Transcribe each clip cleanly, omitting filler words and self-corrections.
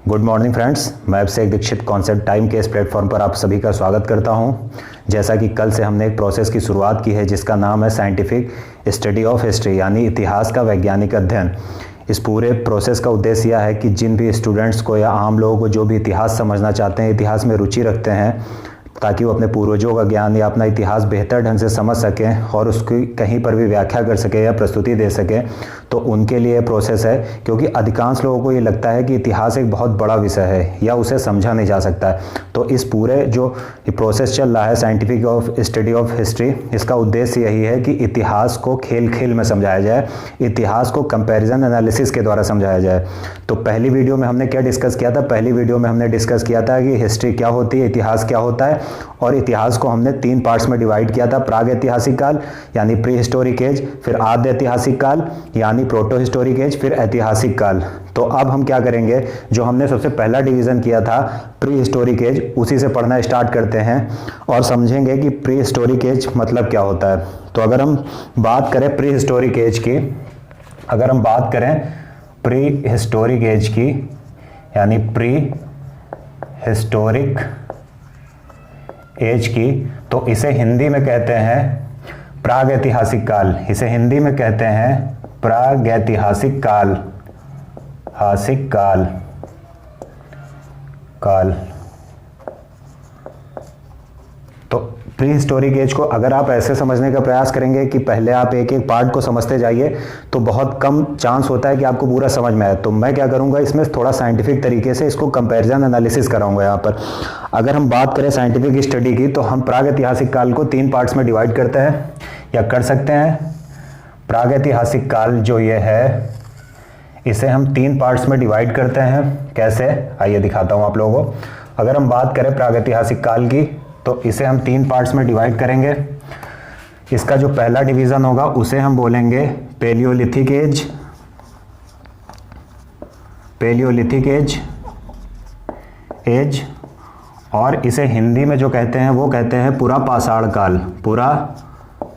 Good morning friends, मैं अभिषेक Dixit concept time के इस प्लेटफॉर्म पर आप सभी का स्वागत करता हूं। जैसा कि कल से हमने एक प्रोसेस की शुरुआत की है जिसका नाम है साइंटिफिक स्टडी ऑफ हिस्ट्री, यानी इतिहास का वैज्ञानिक अध्ययन। इस पूरे प्रोसेस का उद्देश्य यह है कि जिन भी स्टूडेंट्स को या आम लोगों को जो भी इतिहास समझना चाहते हैं, इतिहास में रुचि रखते हैं, ताकि वो अपने पूर्वजों का ज्ञान या अपना इतिहास बेहतर ढंग से समझ सकें और उसकी कहीं पर भी व्याख्या कर सकें या प्रस्तुति दे सकें, तो उनके लिए प्रोसेस है। क्योंकि अधिकांश लोगों को ये लगता है कि इतिहास एक बहुत बड़ा विषय है या उसे समझा नहीं जा सकता है। तो इस पूरे जो प्रोसेस चल रहा है scientific of study of history, इसका उद्देश्य यही है कि इतिहास को खेल खेल में समझाया जाए, इतिहास को कंपैरिजन एनालिसिस के द्वारा समझाया जाए। तो पहली वीडियो में हमने क्या डिस्कस किया था? पहली वीडियो में हमने डिस्कस किया था कि हिस्ट्री क्या होती है, इतिहास क्या होता है, और इतिहास को हमने 3 पार्ट्स में डिवाइड किया था। प्राग ऐतिहासिक काल यानी प्री हिस्टोरिक एज, फिर आद्य ऐतिहासिक काल यानी प्रोटो हिस्टोरिक एज, फिर ऐतिहासिक काल। तो अब हम क्या करेंगे, जो हमने सबसे पहला डिवीजन किया था प्री हिस्टोरिक एज, उसी से पढ़ना स्टार्ट करते हैं और समझेंगे कि प्री हिस्टोरिक एज मतलब क्या होता है। तो अगर हम बात करें प्री हिस्टोरिक एज की, अगर हम बात करें प्री हिस्टोरिक एज की यानी प्री हिस्टोरिक एज की, तो इसे हिंदी में कहते हैं प्राग ऐतिहासिक काल। इसे हिंदी में कहते हैं प्राग ऐतिहासिक काल, हासिक काल काल। तो प्री हिस्टोरिक एज को अगर आप ऐसे समझने का प्रयास करेंगे कि पहले आप एक एक पार्ट को समझते जाइए, तो बहुत कम चांस होता है कि आपको पूरा समझ में आए। तो मैं क्या करूंगा, इसमें थोड़ा साइंटिफिक तरीके से इसको कंपैरिजन एनालिसिस कराऊंगा यहाँ पर। अगर हम बात करें साइंटिफिक स्टडी की, तो हम प्राग ऐतिहासिक काल को 3 पार्ट्स में डिवाइड करते हैं या कर सकते हैं। प्राग ऐतिहासिक काल जो ये है, इसे हम 3 पार्ट्स में डिवाइड करते हैं। कैसे, आइए दिखाता हूँ आप लोगों को। अगर हम बात करें प्राग ऐतिहासिक काल की, तो इसे हम 3 पार्ट्स में डिवाइड करेंगे। इसका जो पहला डिवीजन होगा उसे हम बोलेंगे पैलियोलिथिक एज, पैलियोलिथिक एज, और इसे हिंदी में जो कहते हैं वो कहते हैं पुरा पाषाण काल, पुरा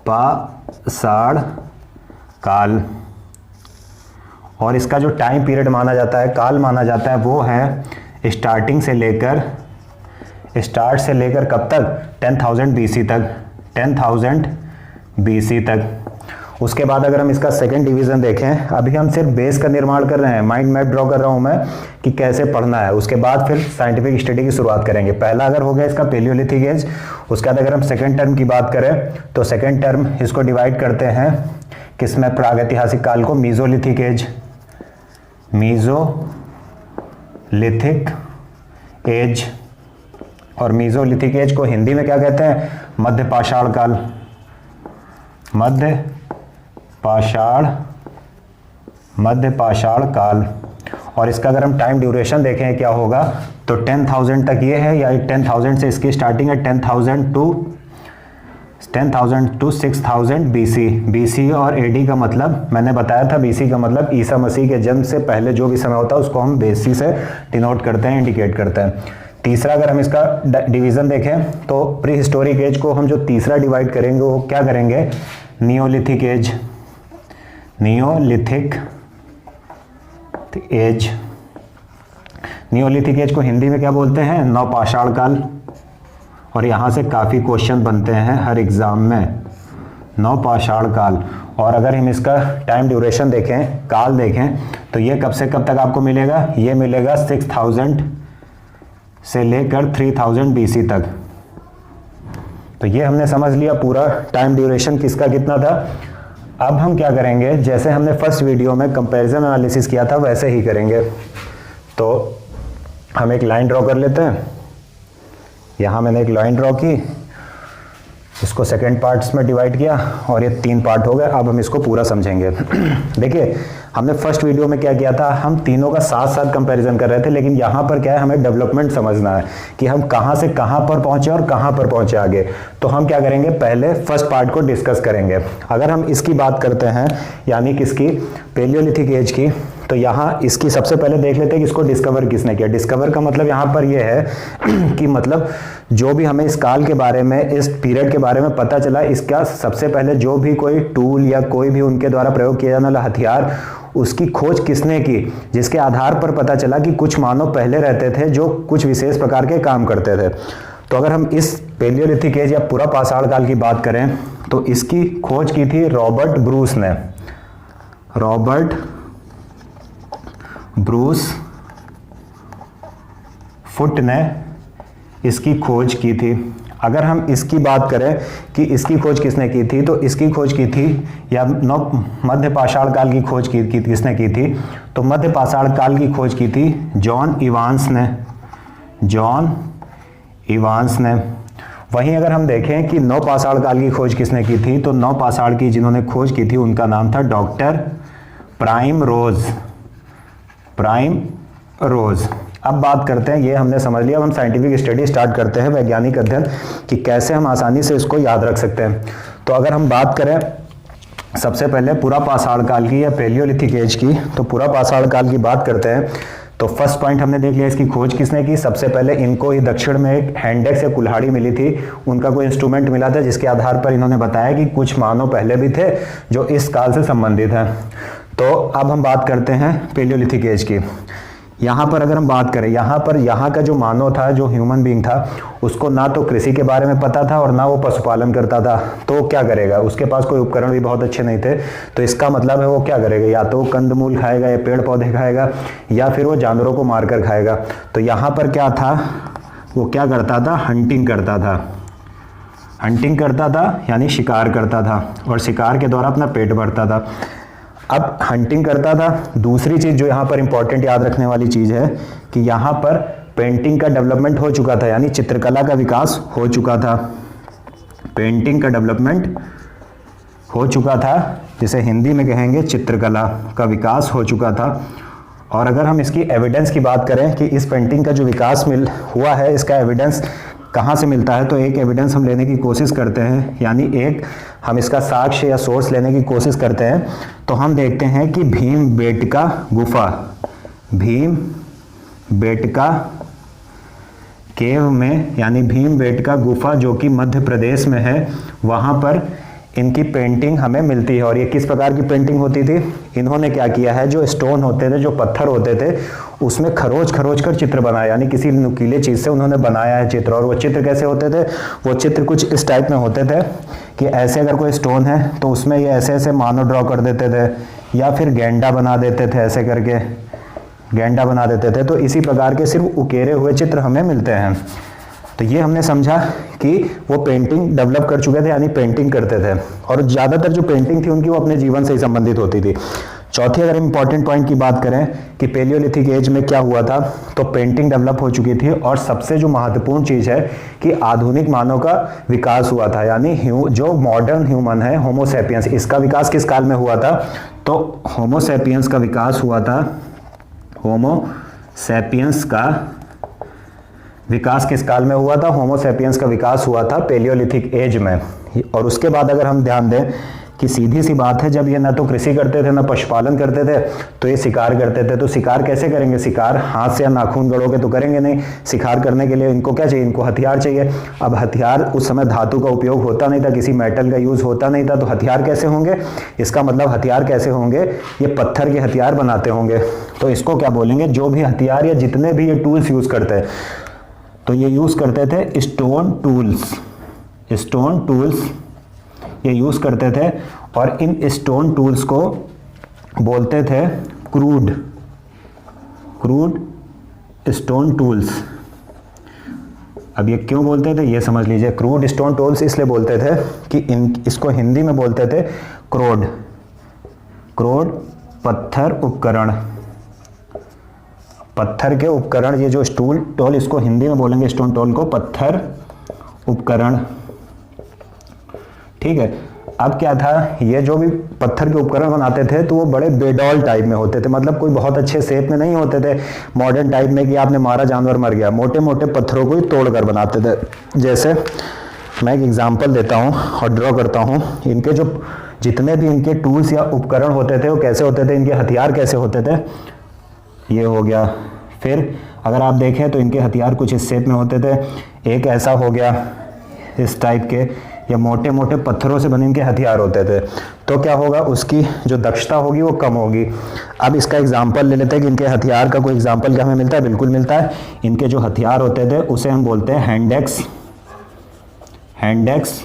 पाषाण काल। और इसका जो टाइम पीरियड माना जाता है, काल माना जाता है, वो है स्टार्ट से लेकर कब तक? 10,000 BC तक, 10,000 BC तक। उसके बाद अगर हम इसका सेकंड डिवीजन देखें, अभी हम सिर्फ बेस का निर्माण कर रहे हैं, माइंड मैप ड्रॉ कर रहा हूं मैं कि कैसे पढ़ना है। उसके बाद फिर साइंटिफिक स्टडी की शुरुआत करेंगे। पहला अगर हो गया इसका पैलियोलिथिक एज, उसके बाद अगर हम सेकंड टर्म की बात करें, तो सेकंड टर्म इसको डिवाइड करते हैं किसमें? प्राग ऐतिहासिक काल को मीजोलिथिक एज, मीजोलिथिक एज। और मीजोलिथिक एज को हिंदी में क्या कहते हैं? मध्य पाषाण काल, मध्य पाषाण काल। और इसका अगर हम टाइम ड्यूरेशन देखें क्या होगा, तो 10,000 तक ये है, या 10,000 से इसकी स्टार्टिंग है 10,000 टू 6,000 BC और AD का मतलब मैंने बताया था, BC का मतलब ईसा मसीह के जन्म से पहले जो भी समय होता है उसको हम BC से डिनोट करते हैं, इंडिकेट करते हैं। तीसरा अगर हम इसका डिवीजन देखें, तो प्री हिस्टोरिक एज को हम जो तीसरा डिवाइड करेंगे वो क्या करेंगे? Neolithic age, Neolithic age. Neolithic age को हिंदी में क्या बोलते हैं? नवपाषाण काल। और यहाँ से काफ़ी क्वेश्चन बनते हैं हर एग्जाम में, नवपाषाण काल। और अगर हम इसका टाइम ड्यूरेशन देखें, काल देखें, तो ये कब से कब तक आपको मिलेगा? ये मिलेगा 6,000 से लेकर 3,000 BC तक। तो ये हमने समझ लिया पूरा टाइम ड्यूरेशन किसका कितना था। अब हम क्या करेंगे, जैसे हमने फर्स्ट वीडियो में कंपैरिजन एनालिसिस किया था वैसे ही करेंगे। तो हम एक लाइन ड्रॉ कर लेते हैं। यहाँ मैंने एक लाइन ड्रॉ की, इसको सेकंड पार्ट्स में डिवाइड किया और ये 3 पार्ट हो गए। अब हम इसको पूरा समझेंगे। देखिए, हमने फर्स्ट वीडियो में क्या किया था, हम तीनों का साथ साथ कंपैरिजन कर रहे थे, लेकिन यहाँ पर क्या है, हमें डेवलपमेंट समझना है कि हम कहाँ से कहाँ पर पहुँचे और कहाँ पर पहुँचे आगे। तो हम क्या करेंगे, पहले फर्स्ट पार्ट को डिस्कस करेंगे। अगर हम इसकी बात करते हैं, यानी किसकी? पैलियोलिथिक एज की, तो यहाँ इसकी सबसे पहले देख लेते हैं कि इसको डिस्कवर किसने किया। डिस्कवर का मतलब यहाँ पर यह है कि मतलब जो भी हमें इस काल के बारे में, इस पीरियड के बारे में पता चला, इसका सबसे पहले जो भी कोई टूल या कोई भी उनके द्वारा प्रयोग किया जाने वाला हथियार, उसकी खोज किसने की, जिसके आधार पर पता चला कि कुछ मानव पहले रहते थे जो कुछ विशेष प्रकार के काम करते थे। तो अगर हम इस पेलियोलिथिक एज या पूरा पाषाण काल की बात करें तो इसकी खोज की थी रॉबर्ट ब्रूस ने। रॉबर्ट ब्रूस फुट ने इसकी खोज की थी। अगर हम इसकी बात करें कि इसकी खोज किसने की थी, तो इसकी खोज की थी या मध्य पाषाण काल की खोज की किसने की थी, तो मध्य पाषाण काल की खोज की थी जॉन इवांस ने। जॉन इवांस ने। वहीं अगर हम देखें कि नव पाषाण काल की खोज किसने की थी, तो नव पाषाण की जिन्होंने खोज की थी उनका नाम था डॉक्टर प्राइम रोज। प्राइम रोज। अब बात करते हैं, ये हमने समझ लिया, अब हम साइंटिफिक स्टडी स्टार्ट करते हैं, वैज्ञानिक अध्ययन, कि कैसे हम आसानी से इसको याद रख सकते हैं। तो अगर हम बात करें सबसे पहले पूरा पाषाण काल की या पेलियोलिथिक एज की, तो पूरा पाषाण काल की बात करते हैं तो फर्स्ट पॉइंट हमने देख लिया इसकी खोज किसने की। सबसे पहले इनको ही दक्षिण में एक हैंडेक्स या कुल्हाड़ी मिली थी, उनका कोई इंस्ट्रूमेंट मिला था जिसके आधार पर इन्होंने बताया कि कुछ मानव पहले भी थे जो इस काल से संबंधित हैं। तो अब हम बात करते हैं पेलियोलिथिक एज की। यहाँ पर अगर हम बात करें, यहाँ का जो मानव था, जो ह्यूमन बीइंग था, उसको ना तो कृषि के बारे में पता था और ना वो पशुपालन करता था। तो क्या करेगा, उसके पास कोई उपकरण भी बहुत अच्छे नहीं थे। तो इसका मतलब है वो क्या करेगा, या तो कंदमूल खाएगा या पेड़ पौधे खाएगा या फिर वो जानवरों को मारकर खाएगा। तो यहाँ पर क्या था, वो क्या करता था, हंटिंग करता था। हंटिंग करता था यानी शिकार करता था और शिकार के द्वारा अपना पेट भरता था। अब हंटिंग करता था। दूसरी चीज़ जो यहाँ पर इंपॉर्टेंट याद रखने वाली चीज़ है कि यहाँ पर पेंटिंग का डेवलपमेंट हो चुका था, यानी चित्रकला का विकास हो चुका था। पेंटिंग का डेवलपमेंट हो चुका था, जिसे हिंदी में कहेंगे चित्रकला का विकास हो चुका था। और अगर हम इसकी एविडेंस की बात करें कि इस पेंटिंग का जो विकास हुआ है, इसका एविडेंस कहाँ से मिलता है, तो एक एविडेंस हम लेने की कोशिश करते हैं, यानी एक हम इसका साक्ष्य या सोर्स लेने की कोशिश करते हैं। तो हम देखते हैं कि भीमबेटका गुफा, भीमबेटका केव में, यानी भीमबेटका गुफा जो कि मध्य प्रदेश में है, वहाँ पर इनकी पेंटिंग हमें मिलती है। और ये किस प्रकार की पेंटिंग होती थी, इन्होंने क्या किया है, जो स्टोन होते थे, जो पत्थर होते थे, उसमें खरोच कर चित्र बनाया, यानी किसी नुकीले चीज़ से उन्होंने बनाया है चित्र। और वो चित्र कैसे होते थे, वो चित्र कुछ इस टाइप में होते थे कि ऐसे अगर कोई स्टोन है तो उसमें ये ऐसे ऐसे मानव ड्रॉ कर देते थे या फिर गेंडा बना देते थे, ऐसे करके गेंडा बना देते थे। तो इसी प्रकार के सिर्फ उकेरे हुए चित्र हमें मिलते हैं। तो ये हमने समझा कि वो पेंटिंग डेवलप कर चुके थे, यानी पेंटिंग करते थे, और ज़्यादातर जो पेंटिंग थी उनकी वो अपने जीवन से ही संबंधित होती थी। चौथी अगर इंपॉर्टेंट पॉइंट की बात करें कि पेलियोलिथिक एज में क्या हुआ था, तो पेंटिंग डेवलप हो चुकी थी। और सबसे जो महत्वपूर्ण चीज़ है कि आधुनिक मानव का विकास हुआ था, यानी जो मॉडर्न ह्यूमन है, होमोसेपियंस, इसका विकास किस काल में हुआ था, तो होमोसेपियंस का विकास हुआ था, होमोसेपियंस का विकास किस काल में हुआ था, होमोसेपियंस का विकास हुआ था पेलियोलिथिक एज में। और उसके बाद अगर हम ध्यान दें कि सीधी सी बात है, जब ये ना तो कृषि करते थे ना पशुपालन करते थे, तो ये शिकार करते थे। तो शिकार कैसे करेंगे, शिकार हाथ से या नाखून गड़ोगे तो करेंगे नहीं। शिकार करने के लिए इनको क्या चाहिए, इनको हथियार चाहिए। अब हथियार उस समय धातु का उपयोग होता नहीं था, किसी मेटल का यूज होता नहीं था, तो हथियार कैसे होंगे, इसका मतलब हथियार कैसे होंगे, ये पत्थर के हथियार बनाते होंगे। तो इसको क्या बोलेंगे, जो भी हथियार या जितने भी ये टूल्स यूज करते हैं, तो ये यूज करते थे स्टोन टूल्स। स्टोन टूल्स ये यूज करते थे और इन स्टोन टूल्स को बोलते थे क्रूड स्टोन टूल्स। अब ये क्यों बोलते थे ये समझ लीजिए। क्रूड स्टोन टूल्स इसलिए बोलते थे कि इसको हिंदी में बोलते थे क्रोड पत्थर उपकरण, पत्थर के उपकरण। ये जो स्टूल टोल, इसको हिंदी में बोलेंगे स्टोन टोल को पत्थर उपकरण, ठीक है। अब क्या था, ये जो भी पत्थर के उपकरण बनाते थे तो वो बड़े बेडॉल टाइप में होते थे, मतलब कोई बहुत अच्छे शेप में नहीं होते थे, मॉडर्न टाइप में कि आपने मारा जानवर मर गया। मोटे मोटे पत्थरों को ही तोड़कर बनाते थे। जैसे मैं एक एग्जांपल देता हूँ और ड्रॉ करता हूँ। इनके जो जितने भी इनके टूल्स या उपकरण होते थे वो कैसे होते थे, इनके हथियार कैसे होते थे, ये हो गया। फिर अगर आप देखें तो इनके हथियार कुछ इस शेप में होते थे, एक ऐसा हो गया इस टाइप के, या मोटे मोटे पत्थरों से बने इनके हथियार होते थे, तो क्या होगा, उसकी जो दक्षता होगी वो कम होगी। अब इसका एग्जाम्पल ले लेते हैं कि इनके हथियार का कोई एग्जाम्पल क्या हमें मिलता है, बिल्कुल मिलता है। इनके जो हथियार होते थे उसे हम बोलते हैं हैंडेक्स। हैंडेक्स,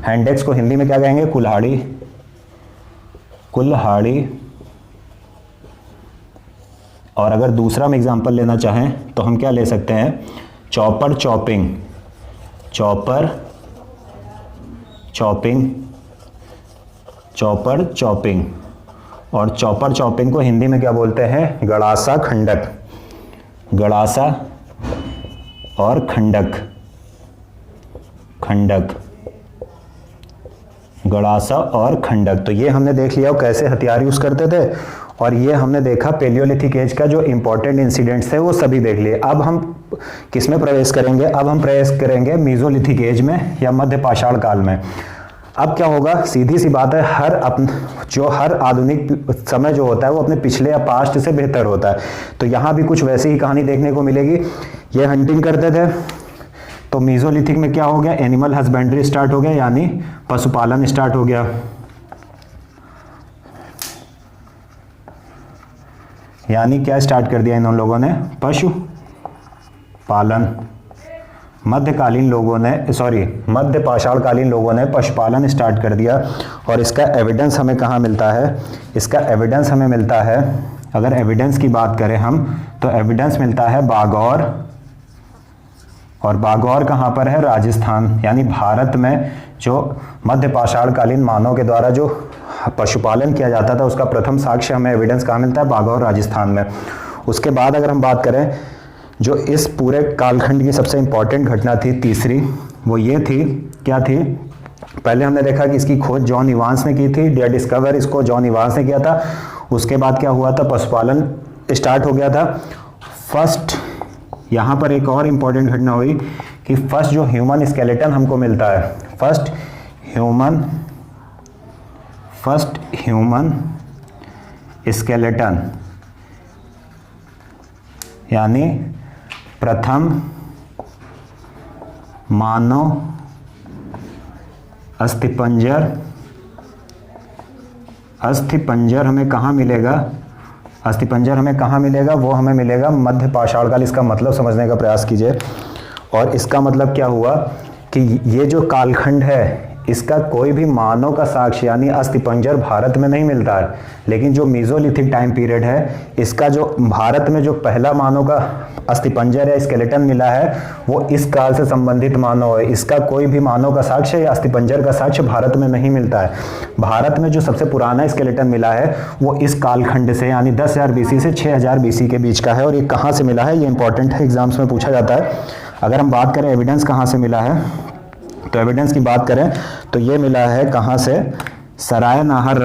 हैंडेक्स को हिंदी में क्या कहेंगे, कुल्हाड़ी। कुल्हाड़ी। और अगर दूसरा हम एग्जाम्पल लेना चाहें तो हम क्या ले सकते हैं, chopper chopping. Chopper chopping, chopper chopping. और चॉपर चॉपिंग को हिंदी में क्या बोलते हैं, गड़ासा खंडक। गड़ासा और खंडक। खंडक, गड़ासा और खंडक। तो ये हमने देख लिया कैसे हथियार यूज करते थे, और ये हमने देखा पेलियोलिथिक एज का जो इंपॉर्टेंट इंसिडेंट्स थे वो सभी देख लिए। अब हम किस में प्रवेश करेंगे, अब हम प्रवेश करेंगे मीजोलिथिक एज में या मध्य पाषाण काल में। अब क्या होगा, सीधी सी बात है, हर आधुनिक समय जो होता है वो अपने पिछले या पास्ट से बेहतर होता है। तो यहाँ भी कुछ वैसी ही कहानी देखने को मिलेगी। ये हंटिंग करते थे, तो मीजोलिथिक में क्या हो गया, एनिमल हस्बेंड्री स्टार्ट हो गया, यानी पशुपालन स्टार्ट हो गया। यानी क्या स्टार्ट कर दिया इन लोगों ने, पशुपालन। मध्यकालीन लोगों ने, मध्य पाषाणकालीन लोगों ने पशुपालन स्टार्ट कर दिया। और इसका एविडेंस हमें कहाँ मिलता है, इसका एविडेंस हमें मिलता है, अगर एविडेंस की बात करें हम तो एविडेंस मिलता है बागौर। और बागौर कहाँ पर है, राजस्थान। यानी भारत में जो मध्य पाषाणकालीन मानव के द्वारा जो पशुपालन किया जाता था उसका प्रथम साक्ष्य हमें एविडेंस कहाँ मिलता है, बागौर राजस्थान में। उसके बाद अगर हम बात करें जो इस पूरे कालखंड की सबसे इंपॉर्टेंट घटना थी तीसरी, वो ये थी, क्या थी, पहले हमने देखा कि इसकी खोज जॉन इवांस ने की थी, डिस्कवर इसको जॉन इवांस ने किया था। उसके बाद क्या हुआ था, पशुपालन स्टार्ट हो गया था। फर्स्ट यहाँ पर एक और इम्पॉर्टेंट घटना हुई कि फर्स्ट जो ह्यूमन स्केलेटन हमको मिलता है, फर्स्ट ह्यूमन स्केलेटन, यानी प्रथम मानव अस्थिपंजर हमें कहाँ मिलेगा, अस्थिपंजर हमें कहाँ मिलेगा, वो हमें मिलेगा मध्य पाषाण काल। इसका मतलब समझने का प्रयास कीजिए। और इसका मतलब क्या हुआ कि ये जो कालखंड है इसका कोई भी मानव का साक्ष्य यानी अस्थिपंजर भारत में नहीं मिलता है, लेकिन जो मीजोलिथिक टाइम पीरियड है इसका जो भारत में जो पहला मानव का अस्थिपंजर या स्केलेटन मिला है वो इस काल से संबंधित मानव है। इसका कोई भी मानव का साक्ष्य या अस्थिपंजर का साक्ष्य भारत में नहीं मिलता है। भारत में जो सबसे पुराना स्केलेटन मिला है वो इस कालखंड से यानी 10,000 BC से 6,000 BC के बीच का है। और ये कहाँ से मिला है, ये इंपॉर्टेंट है, एग्जाम्स में पूछा जाता है। अगर हम बात करें एविडेंस कहाँ से मिला है, तो एविडेंस की बात करें तो ये मिला है कहाँ से, सराय नाहर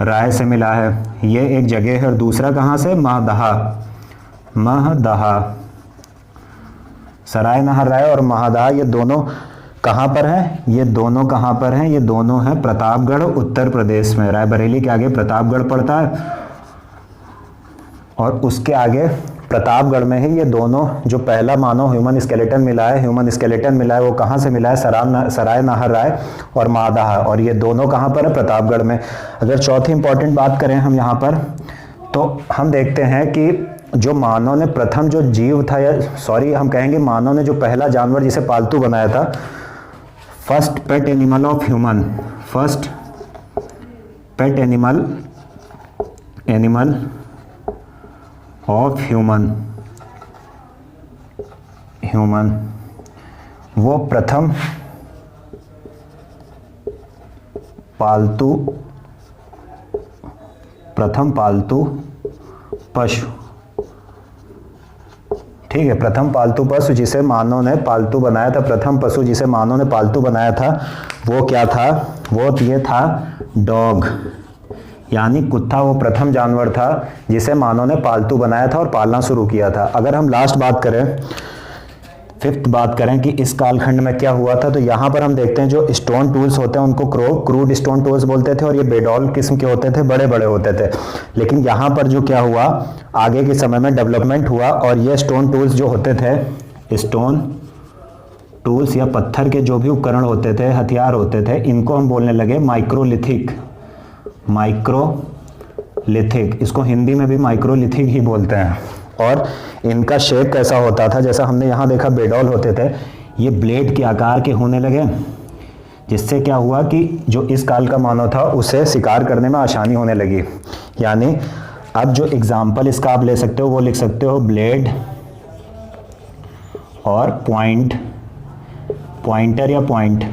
राय से मिला है, ये एक जगह है। और दूसरा कहाँ से, महदहा। सराय नाहर राय और महदहा ये दोनों कहाँ पर हैं, ये दोनों कहाँ पर हैं, ये दोनों हैं प्रतापगढ़ उत्तर प्रदेश में। रायबरेली के आगे प्रतापगढ़ पड़ता है और उसके आगे प्रतापगढ़ में ही ये दोनों जो पहला मानव ह्यूमन स्केलेटन मिला है वो कहाँ से मिला है, सराय नाहर राय और महदहा। और ये दोनों कहाँ पर है, प्रतापगढ़ में। अगर चौथी इंपॉर्टेंट बात करें हम यहाँ पर तो हम देखते हैं कि जो मानव ने प्रथम जो जीव था हम कहेंगे मानव ने जो पहला जानवर जिसे पालतू बनाया था, first pet animal of human, first pet animal of human, वो प्रथम पालतू पशु, ठीक है, प्रथम पालतू पशु जिसे मानव ने पालतू बनाया था, प्रथम पशु जिसे मानव ने पालतू बनाया था वो क्या था, वो ये था डॉग, यानी कुत्ता। वो प्रथम जानवर था जिसे मानव ने पालतू बनाया था और पालना शुरू किया था। अगर हम लास्ट बात करें फिफ्थ बात करें कि इस कालखंड में क्या हुआ था, तो यहाँ पर हम देखते हैं जो स्टोन टूल्स होते हैं उनको क्रूड स्टोन टूल्स बोलते थे, और ये बेडॉल किस्म के होते थे, बड़े बड़े होते थे। लेकिन यहाँ पर जो क्या हुआ, आगे के समय में डेवलपमेंट हुआ और ये स्टोन टूल्स जो होते थे, स्टोन टूल्स या पत्थर के जो भी उपकरण होते थे, हथियार होते थे, इनको हम बोलने लगे माइक्रोलिथिक। माइक्रोलिथिक, इसको हिंदी में भी माइक्रोलिथिक ही बोलते हैं। और इनका शेप कैसा होता था, जैसा हमने यहाँ देखा बेडॉल होते थे, ये ब्लेड के आकार के होने लगे, जिससे क्या हुआ कि जो इस काल का मानव था उसे शिकार करने में आसानी होने लगी। यानी अब जो एग्जाम्पल इसका आप ले सकते हो वो लिख सकते हो ब्लेड और पॉइंटर या पॉइंट,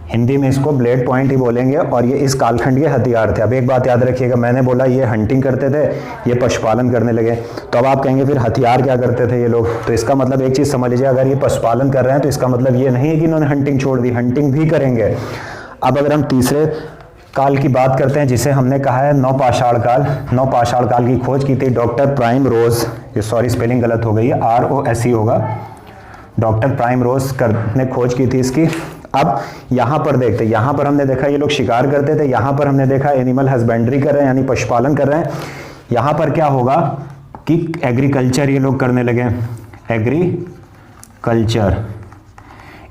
हिंदी में इसको ब्लेड पॉइंट ही बोलेंगे। और ये इस कालखंड के हथियार थे। अब एक बात याद रखिएगा, मैंने बोला ये हंटिंग करते थे, ये पशुपालन करने लगे, तो अब आप कहेंगे फिर हथियार क्या करते थे ये लोग, तो इसका मतलब एक चीज़ समझ लीजिए, अगर ये पशुपालन कर रहे हैं तो इसका मतलब ये नहीं है कि इन्होंने हंटिंग छोड़ दी, हंटिंग भी करेंगे। अब अगर हम तीसरे काल की बात करते हैं जिसे हमने कहा है नवपाषाण काल। नवपाषाण काल की खोज की थी डॉक्टर प्राइम रोज, ये सॉरी स्पेलिंग गलत हो गई है, ROSE होगा, डॉक्टर प्राइम रोज ने खोज की थी इसकी। अब यहाँ पर देखते हैं, यहाँ पर हमने देखा ये लोग शिकार करते थे, यहाँ पर हमने देखा एनिमल हस्बेंड्री कर रहे हैं यानी पशुपालन कर रहे हैं। यहाँ पर क्या होगा कि एग्रीकल्चर ये लोग करने लगे, एग्रीकल्चर।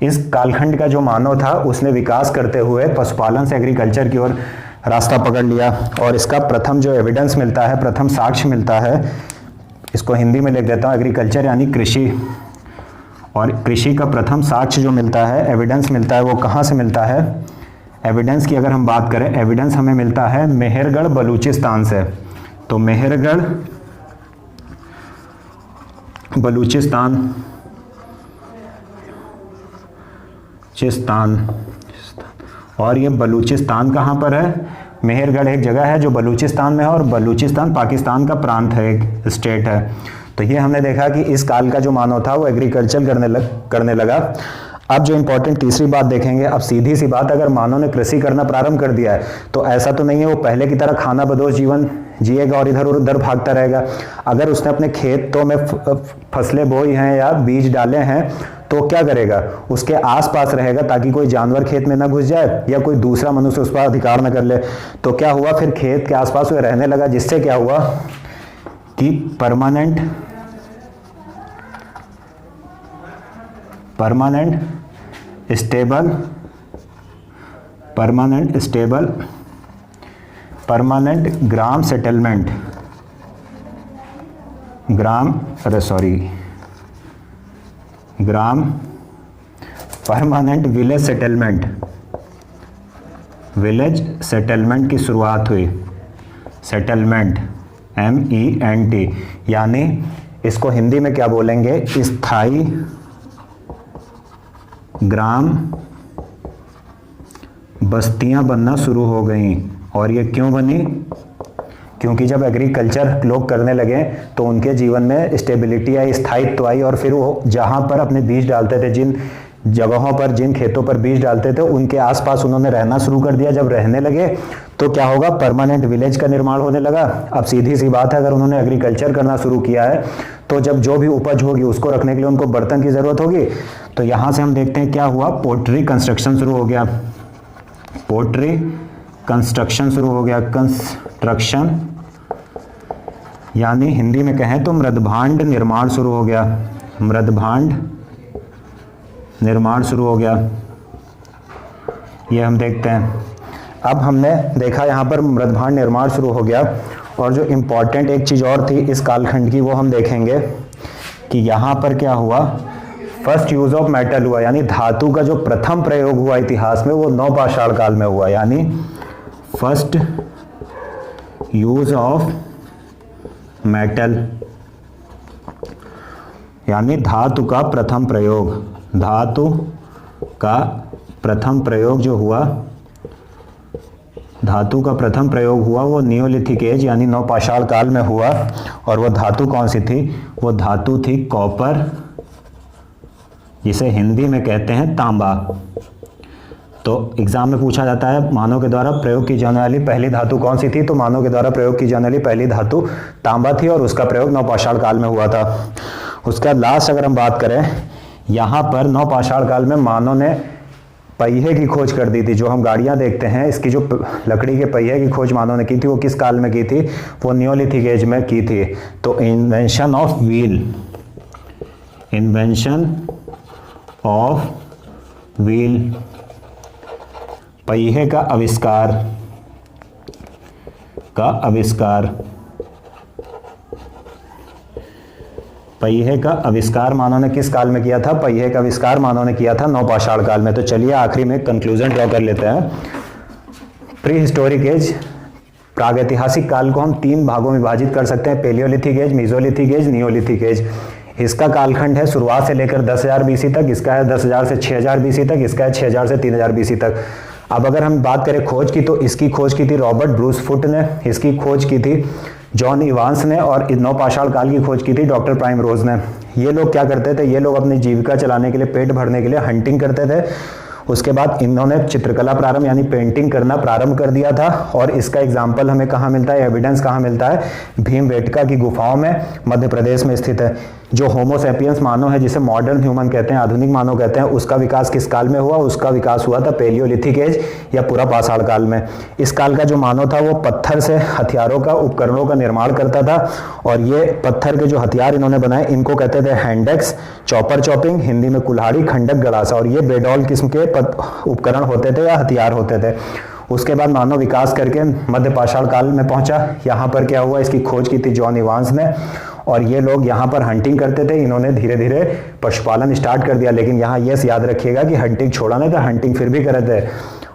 इस कालखंड का जो मानव था उसने विकास करते हुए पशुपालन से एग्रीकल्चर की ओर रास्ता पकड़ लिया। और इसका प्रथम जो एविडेंस मिलता है, प्रथम साक्ष्य मिलता है, इसको हिंदी में लिख देता हूँ, एग्रीकल्चर यानी कृषि। और कृषि का प्रथम साक्ष्य जो मिलता है, एविडेंस मिलता है, वो कहाँ से मिलता है? एविडेंस की अगर हम बात करें, एविडेंस हमें मिलता है मेहरगढ़ बलूचिस्तान से। तो मेहरगढ़ बलूचिस्तान और ये बलूचिस्तान कहाँ पर है? मेहरगढ़ एक जगह है जो बलूचिस्तान में है, और बलूचिस्तान पाकिस्तान का प्रांत है, एक स्टेट है। तो ये हमने देखा कि इस काल का जो मानव था वो एग्रीकल्चर करने लगा। अब जो इंपॉर्टेंट तीसरी बात देखेंगे, अब सीधी सी बात, अगर मानव ने कृषि करना प्रारंभ कर दिया है तो ऐसा तो नहीं है वो पहले की तरह खाना बदोश जीवन जिएगा और इधर उधर भागता रहेगा। अगर उसने अपने खेतों में फसलें बोई हैं या बीज डाले हैं तो क्या करेगा? उसके आसपास रहेगा ताकि कोई जानवर खेत में ना घुस जाए या कोई दूसरा मनुष्य उस पर अधिकार न कर ले। तो क्या हुआ, फिर खेत के आसपास वो रहने लगा, जिससे क्या हुआ कि परमानेंट स्टेबल ग्राम सेटलमेंट, परमानेंट विलेज सेटलमेंट की शुरुआत हुई। सेटलमेंट MENT, यानी इसको हिंदी में क्या बोलेंगे? स्थायी ग्राम बस्तियां बनना शुरू हो गई। और ये क्यों बनी? क्योंकि जब एग्रीकल्चर लोग करने लगे तो उनके जीवन में स्टेबिलिटी आई, स्थायित्व आई, और फिर वो जहाँ पर अपने बीज डालते थे, जिन जगहों पर, जिन खेतों पर बीज डालते थे, उनके आसपास उन्होंने रहना शुरू कर दिया। जब रहने लगे तो क्या होगा? परमानेंट विलेज का निर्माण होने लगा। अब सीधी सी बात है, अगर उन्होंने एग्रीकल्चर करना शुरू किया है तो जब जो भी उपज होगी उसको रखने के लिए उनको बर्तन की ज़रूरत होगी। तो यहाँ से हम देखते हैं क्या हुआ, पोल्ट्री कंस्ट्रक्शन शुरू हो गया। पोल्ट्री कंस्ट्रक्शन शुरू हो गया। कंस्ट्रक्शन यानी हिंदी में कहें तो मृदभांड निर्माण शुरू हो गया। मृदभांड निर्माण शुरू हो गया, ये हम देखते हैं। अब हमने देखा यहाँ पर मृदभांड निर्माण शुरू हो गया। और जो इम्पॉर्टेंट एक चीज़ और थी इस कालखंड की, वो हम देखेंगे कि यहाँ पर क्या हुआ, फर्स्ट यूज ऑफ मेटल हुआ, यानी धातु का जो प्रथम प्रयोग हुआ इतिहास में वो नवपाषाण काल में हुआ। यानी फर्स्ट यूज ऑफ मेटल यानी धातु का प्रथम प्रयोग। धातु का प्रथम प्रयोग जो हुआ, धातु का प्रथम प्रयोग हुआ वो नियोलिथिक एज यानी नवपाषाण काल में हुआ। और वो धातु कौन सी थी? वो धातु थी कॉपर, जिसे हिंदी में कहते हैं तांबा। तो एग्जाम में पूछा जाता है मानव के द्वारा प्रयोग की जाने वाली पहली धातु कौन सी थी? तो मानव के द्वारा प्रयोग की जाने वाली पहली धातु तांबा थी और उसका प्रयोग नवपाषाण काल में हुआ था। उसका लास्ट अगर हम बात करें, यहाँ पर नवपाषाण काल में मानव ने पहिए की खोज कर दी थी। जो हम गाड़ियाँ देखते हैं, इसकी जो लकड़ी के पहिए की खोज मानव ने की थी, वो किस काल में की थी? वो नियोलिथिक एज में की थी। तो invention of wheel, invention of wheel, पहिए का आविष्कार, पहिए का आविष्कार मानव ने किस काल में किया था? पहिए का आविष्कार मानव ने किया था नवपाषाण काल में। तो चलिए आखिरी में कंक्लूजन ड्रॉ कर लेते हैं। प्री हिस्टोरिक एज, प्रागैतिहासिक काल को हम 3 भागों में विभाजित कर सकते हैं, Palaeolithic age, Mesolithic age, Neolithic age. इसका कालखंड है शुरुआत से लेकर 10,000 बीसी तक, इसका है 10,000 से 6,000 बीसी तक, इसका है 6,000 से 3,000 बीसी तक। अब अगर हम बात करें खोज की, तो इसकी खोज की थी रॉबर्ट ब्रूस फुट ने, इसकी खोज की थी जॉन इवांस ने, और नवपाषाण काल की खोज की थी डॉक्टर प्राइमरोज ने। ये लोग क्या करते थे? ये लोग अपनी जीविका चलाने के लिए, पेट भरने के लिए हंटिंग करते थे। उसके बाद इन्होंने चित्रकला प्रारंभ यानी पेंटिंग करना प्रारंभ कर दिया था। और इसका एग्जाम्पल हमें कहाँ मिलता है? एविडेंस कहाँ मिलता है? भीमबेटका की गुफाओं में, मध्य प्रदेश में स्थित है। जो होमोसेपियंस मानव है, जिसे मॉडर्न ह्यूमन कहते हैं, आधुनिक मानव कहते हैं, उसका विकास किस काल में हुआ? उसका विकास हुआ था पेलियोलिथिक एज या पुरापाषाण काल में। इस काल का जो मानव था वो पत्थर से हथियारों का, उपकरणों का निर्माण करता था। और ये पत्थर के जो हथियार इन्होंने बनाए, इनको कहते थे हैंडेक्स, चॉपर चॉपिंग, हिंदी में कुल्हाड़ी, खंडक, गड़ासा। और ये बेडॉल किस्म के उपकरण होते थे या हथियार होते थे। उसके बाद मानव विकास करके मध्य पाषाण काल में पहुंचा। यहाँ पर क्या हुआ? इसकी खोज की थी जॉन इवांस ने, और ये लोग यहाँ पर हंटिंग करते थे। इन्होंने धीरे धीरे पशुपालन स्टार्ट कर दिया, लेकिन यहाँ ये याद रखिएगा कि हंटिंग छोड़ा नहीं था, हंटिंग फिर भी करे थे।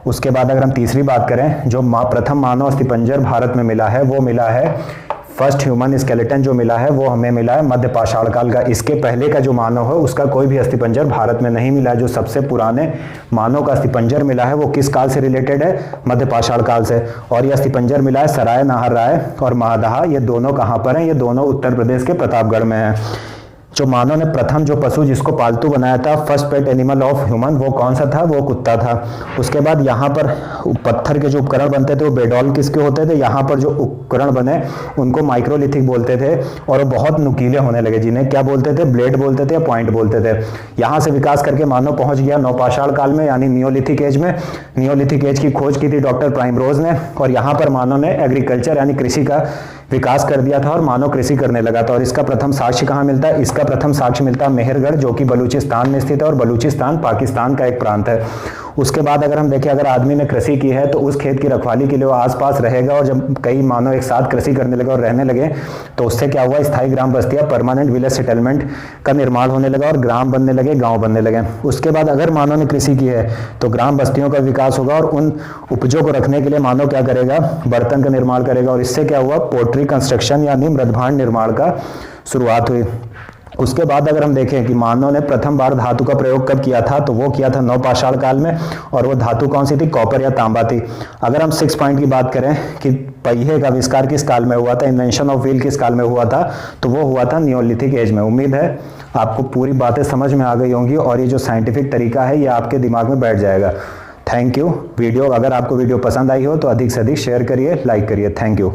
उसके बाद अगर हम तीसरी बात करें, जो प्रथम मानव अस्थिपंजर भारत में मिला है, वो मिला है फर्स्ट ह्यूमन स्केलेटन जो मिला है, वो हमें मिला है मध्य पाषाण काल का। इसके पहले का जो मानव है, उसका कोई भी अस्थिपंजर भारत में नहीं मिला है। जो सबसे पुराने मानव का अस्थिपंजर मिला है, वो किस काल से रिलेटेड है? मध्य पाषाण काल से। और ये अस्थिपंजर मिला है सराय नाहर राय और महादहा। ये दोनों कहाँ पर हैं? ये दोनों उत्तर प्रदेश के प्रतापगढ़ में हैं। जो मानव ने प्रथम जो पशु जिसको पालतू बनाया था, first pet animal of human, वो कौन सा था? वो कुत्ता था। उसके बाद यहाँ पर पत्थर के जो उपकरण बनते थे, वो बेडॉल किसके होते थे? यहाँ पर जो उपकरण बने उनको माइक्रोलिथिक बोलते थे, और वो बहुत नुकीले होने लगे, जिन्हें क्या बोलते थे? ब्लेड बोलते थे या पॉइंट बोलते थे। यहाँ से विकास करके मानव पहुंच गया नवपाषाण काल में, यानी नियोलिथिक एज में। नियोलिथिक एज की खोज की थी डॉक्टर प्राइमरोज ने, और यहाँ पर मानव ने एग्रीकल्चर यानी कृषि का विकास कर दिया था, और मानव कृषि करने लगा था। और इसका प्रथम साक्ष्य कहाँ मिलता है? इसका प्रथम साक्ष्य मिलता है मेहरगढ़, जो कि बलूचिस्तान में स्थित है, और बलूचिस्तान पाकिस्तान का एक प्रांत है। उसके बाद अगर हम देखें, अगर आदमी ने कृषि की है तो उस खेत की रखवाली के लिए वो आसपास रहेगा, और जब कई मानव एक साथ कृषि करने लगे और रहने लगे, तो उससे क्या हुआ? स्थायी ग्राम बस्तियां, परमानेंट विलेज सेटलमेंट का निर्माण होने लगा, और ग्राम बनने लगे, गांव बनने लगे। उसके बाद अगर मानव ने कृषि की है तो ग्राम बस्तियों का विकास होगा, और उन उपजों को रखने के लिए मानव क्या करेगा? बर्तन का निर्माण करेगा। और इससे क्या हुआ? पोट्री कंस्ट्रक्शन यानी मृदभांड निर्माण का शुरुआत हुई। उसके बाद अगर हम देखें कि मानव ने प्रथम बार धातु का प्रयोग कब किया था, तो वो किया था नवपाषाण काल में, और वो धातु कौन सी थी? कॉपर या तांबा थी। अगर हम 6 पॉइंट की बात करें कि पहिए का आविष्कार किस काल में हुआ था, इन्वेंशन ऑफ व्हील किस काल में हुआ था, तो वो हुआ था नियोलिथिक एज में। उम्मीद है आपको पूरी बातें समझ में आ गई होंगी, और ये जो साइंटिफिक तरीका है ये आपके दिमाग में बैठ जाएगा। Thank you. अगर आपको वीडियो पसंद आई हो तो अधिक से अधिक शेयर करिए, लाइक करिए। Thank you.